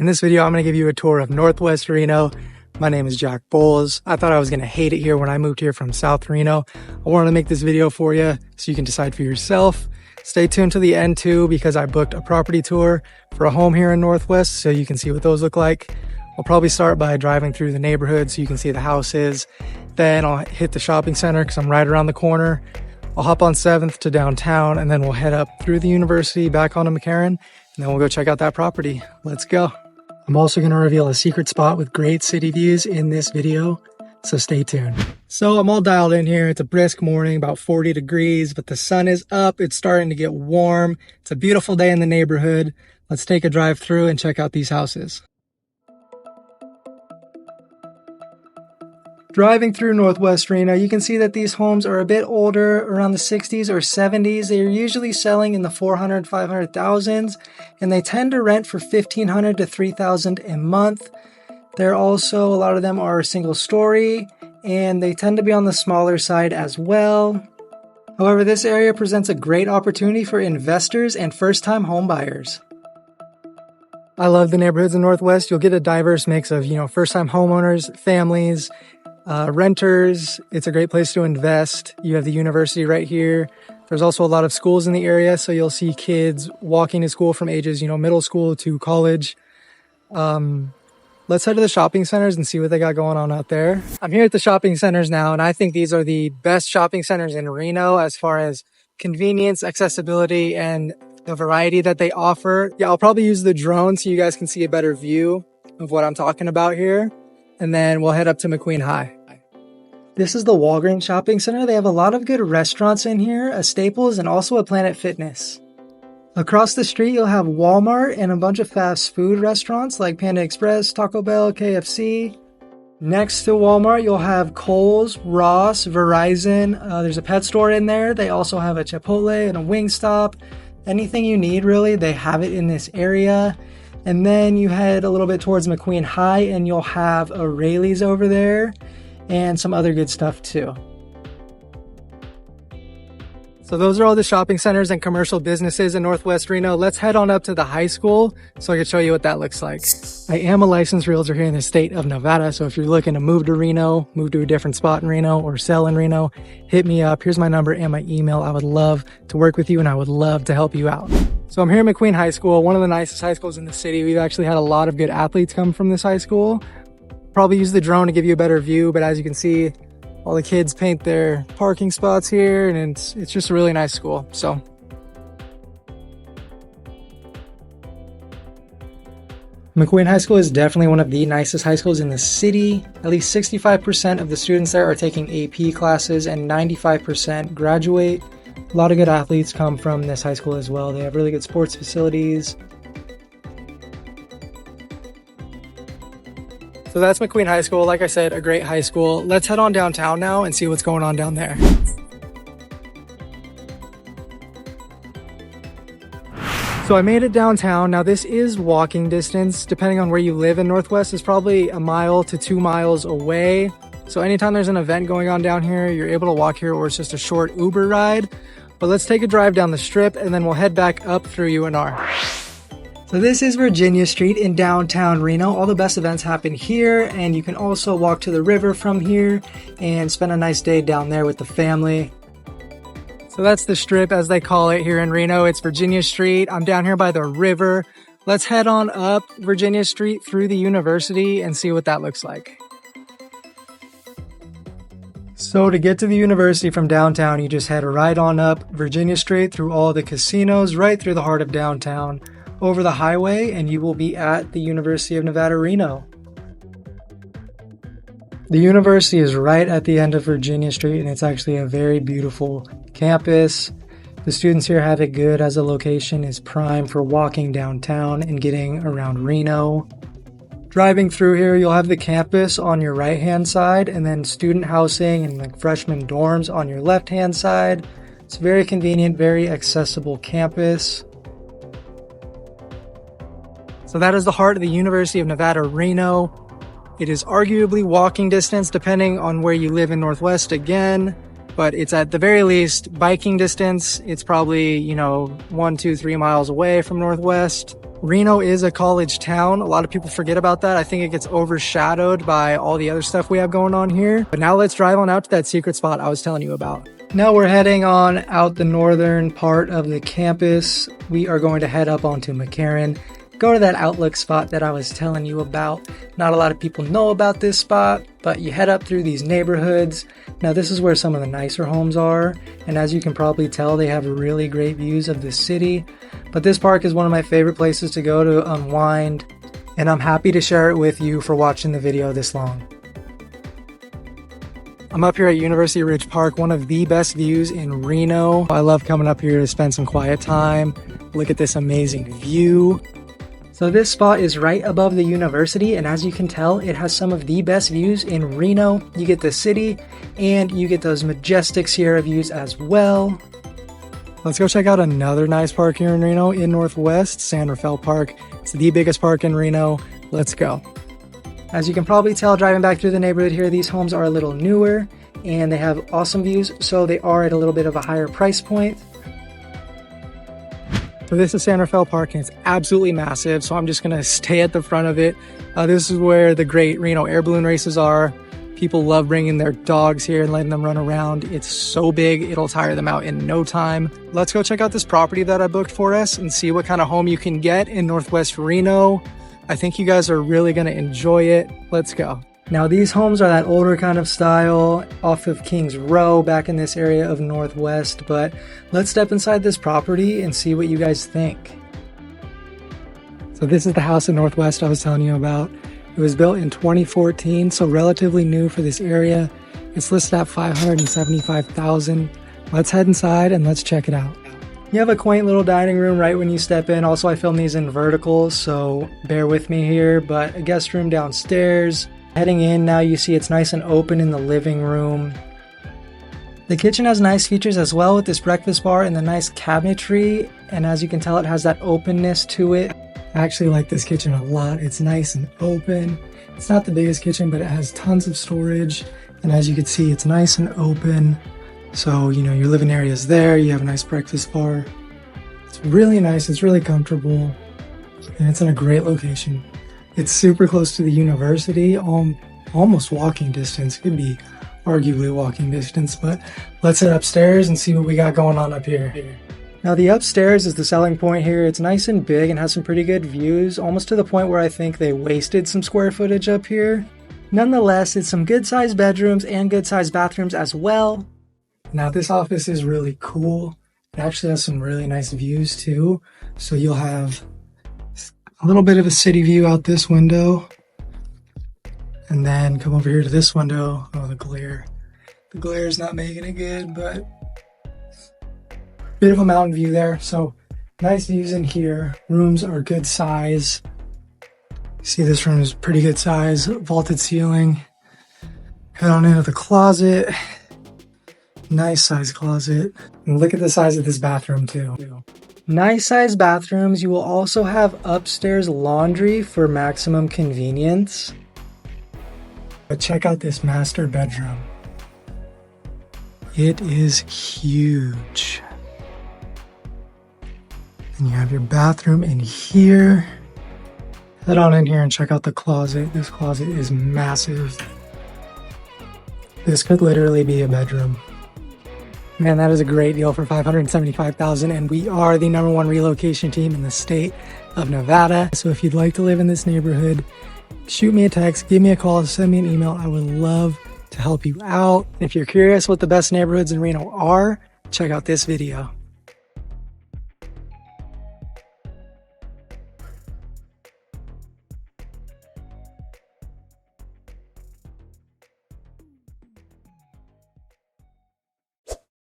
in this video, I'm going to give you a tour of Northwest Reno. My name is Jack Bowles. I thought I was going to hate it here when I moved here from South Reno. I wanted to make this video for you so you can decide for yourself. Stay tuned to the end too, because I booked a property tour for a home here in Northwest so you can see what those look like. I'll probably start by driving through the neighborhood so you can see the houses. Then I'll hit the shopping center because I'm right around the corner. I'll hop on 7th to downtown, and then we'll head up through the university back onto McCarran, and then we'll go check out that property. Let's go. I'm also going to reveal a secret spot with great city views in this video, so stay tuned. So I'm all dialed in here. It's a brisk morning, about 40 degrees, but the sun is up. It's starting to get warm. It's a beautiful day in the neighborhood. Let's take a drive through and check out these houses. Driving through Northwest Reno, you can see that these homes are a bit older, around the 60s or 70s. They are usually selling in the 400, 500,000s, and they tend to rent for $1,500 to $3,000 a month. They're also, a lot of them are single story, and they tend to be on the smaller side as well. However, this area presents a great opportunity for investors and first-time home buyers. I love the neighborhoods in Northwest. You'll get a diverse mix of, first-time homeowners, families, renters. It's a great place to invest. You have the university right here. There's also a lot of schools in the area, so you'll see kids walking to school from ages, middle school to college. Let's head to the shopping centers and see what they got going on out there. I'm here at the shopping centers now, and I think these are the best shopping centers in Reno as far as convenience, accessibility, and the variety that they offer. Yeah, I'll probably use the drone so you guys can see a better view of what I'm talking about here. And then we'll head up to McQueen High. This is the Walgreens shopping center. They have a lot of good restaurants in here, a Staples, and also a Planet Fitness. Across the street, you'll have Walmart and a bunch of fast food restaurants like Panda Express, Taco Bell, KFC. Next to Walmart, you'll have Kohl's, Ross, Verizon. There's a pet store in there. They also have a Chipotle and a Wingstop. Anything you need, really, they have it in this area. And then you head a little bit towards McQueen High, and you'll have a Rayleigh's over there and some other good stuff too. So those are all the shopping centers and commercial businesses in Northwest Reno. Let's head on up to the high school so I can show you what that looks like. I am a licensed realtor here in the state of Nevada, so if you're looking to move to Reno, move to a different spot in Reno, or sell in Reno, hit me up. Here's my number and my email. I would love to work with you, and I would love to help you out. So I'm here at McQueen High School, one of the nicest high schools in the city. We've actually had a lot of good athletes come from this high school. Probably use the drone to give you a better view, but as you can see, all the kids paint their parking spots here, and it's just a really nice school. So McQueen High School is definitely one of the nicest high schools in the city. At least 65% of the students there are taking AP classes, and 95% graduate. A lot of good athletes come from this high school as well. They have really good sports facilities. So that's McQueen High School. Like I said, a great high school. Let's head on downtown now and see what's going on down there. So I made it downtown. Now this is walking distance. Depending on where you live in Northwest, it's probably 1 mile to 2 miles away. So anytime there's an event going on down here, you're able to walk here, or it's just a short Uber ride. But let's take a drive down the strip, and then we'll head back up through UNR. So this is Virginia Street in downtown Reno. All the best events happen here, and you can also walk to the river from here and spend a nice day down there with the family. So that's the strip, as they call it here in Reno. It's Virginia Street. I'm down here by the river. Let's head on up Virginia Street through the university and see what that looks like. So to get to the university from downtown, you just head right on up Virginia Street through all the casinos, right through the heart of downtown, over the highway, and you will be at the University of Nevada, Reno. The university is right at the end of Virginia Street, and it's actually a very beautiful campus. The students here have it good, as the location is prime for walking downtown and getting around Reno. Driving through here, you'll have the campus on your right-hand side, and then student housing and freshman dorms on your left-hand side. It's a very convenient, very accessible campus. So that is the heart of the University of Nevada, Reno. It is arguably walking distance depending on where you live in Northwest again, but it's at the very least biking distance. It's probably, 1, 2, 3 miles away from Northwest. Reno is a college town. A lot of people forget about that. I think it gets overshadowed by all the other stuff we have going on here. But now let's drive on out to that secret spot I was telling you about. Now we're heading on out the northern part of the campus. We are going to head up onto McCarran, go to that outlook spot that I was telling you about. Not a lot of people know about this spot, but you head up through these neighborhoods. Now this is where some of the nicer homes are, and as you can probably tell, they have really great views of the city. But this park is one of my favorite places to go to unwind, and I'm happy to share it with you for watching the video this long. I'm up here at University Ridge Park, one of the best views in Reno. I love coming up here to spend some quiet time, look at this amazing view. So this spot is right above the university, and as you can tell, it has some of the best views in Reno. You get the city, and you get those majestic Sierra views as well. Let's go check out another nice park here in Reno in Northwest, Rafael Park. It's the biggest park in Reno. Let's go. As you can probably tell driving back through the neighborhood here, these homes are a little newer and they have awesome views, so they are at a little bit of a higher price point. So this is Rafael Park and it's absolutely massive, so I'm just gonna stay at the front of it. This is where the great Reno air balloon races are. People love bringing their dogs here and letting them run around. It's so big, it'll tire them out in no time. Let's go check out this property that I booked for us and see what kind of home you can get in Northwest Reno. I think you guys are really gonna enjoy it. Let's go. Now these homes are that older kind of style off of Kings Row back in this area of Northwest, but let's step inside this property and see what you guys think. So this is the house in Northwest I was telling you about. It was built in 2014, so relatively new for this area. It's listed at $575,000. Let's head inside and let's check it out. You have a quaint little dining room right when you step in. Also, I filmed these in vertical, so bear with me here, but a guest room downstairs. Heading in now, you see it's nice and open in the living room. The kitchen has nice features as well with this breakfast bar and the nice cabinetry, and as you can tell, it has that openness to it. I actually like this kitchen a lot. It's nice and open. It's not the biggest kitchen, but it has tons of storage. And as you can see, it's nice and open. So, you know, your living area is there. You have a nice breakfast bar. It's really nice. It's really comfortable. And it's in a great location. It's super close to the university, almost walking distance. Could be arguably walking distance, but let's head upstairs and see what we got going on up here. Now the upstairs is the selling point here. It's nice and big and has some pretty good views, almost to the point where I think they wasted some square footage up here. Nonetheless, it's some good sized bedrooms and good sized bathrooms as well. Now this office is really cool. It actually has some really nice views too. So you'll have a little bit of a city view out this window. And then come over here to this window. Oh, the glare. The glare is not making it good, but bit of a mountain view there, so nice views in here. Rooms are good size. See, this room is pretty good size, vaulted ceiling. Head on into the closet. Nice size closet. And look at the size of this bathroom too. Nice size bathrooms. You will also have upstairs laundry for maximum convenience. But check out this master bedroom. It is huge. And you have your bathroom in here. Head on in here and check out the closet. This closet is massive. This could literally be a bedroom. Man, that is a great deal for $575,000, and we are the #1 relocation team in the state of Nevada. So if you'd like to live in this neighborhood, shoot me a text, give me a call, send me an email. I would love to help you out. If you're curious what the best neighborhoods in Reno are, check out this video.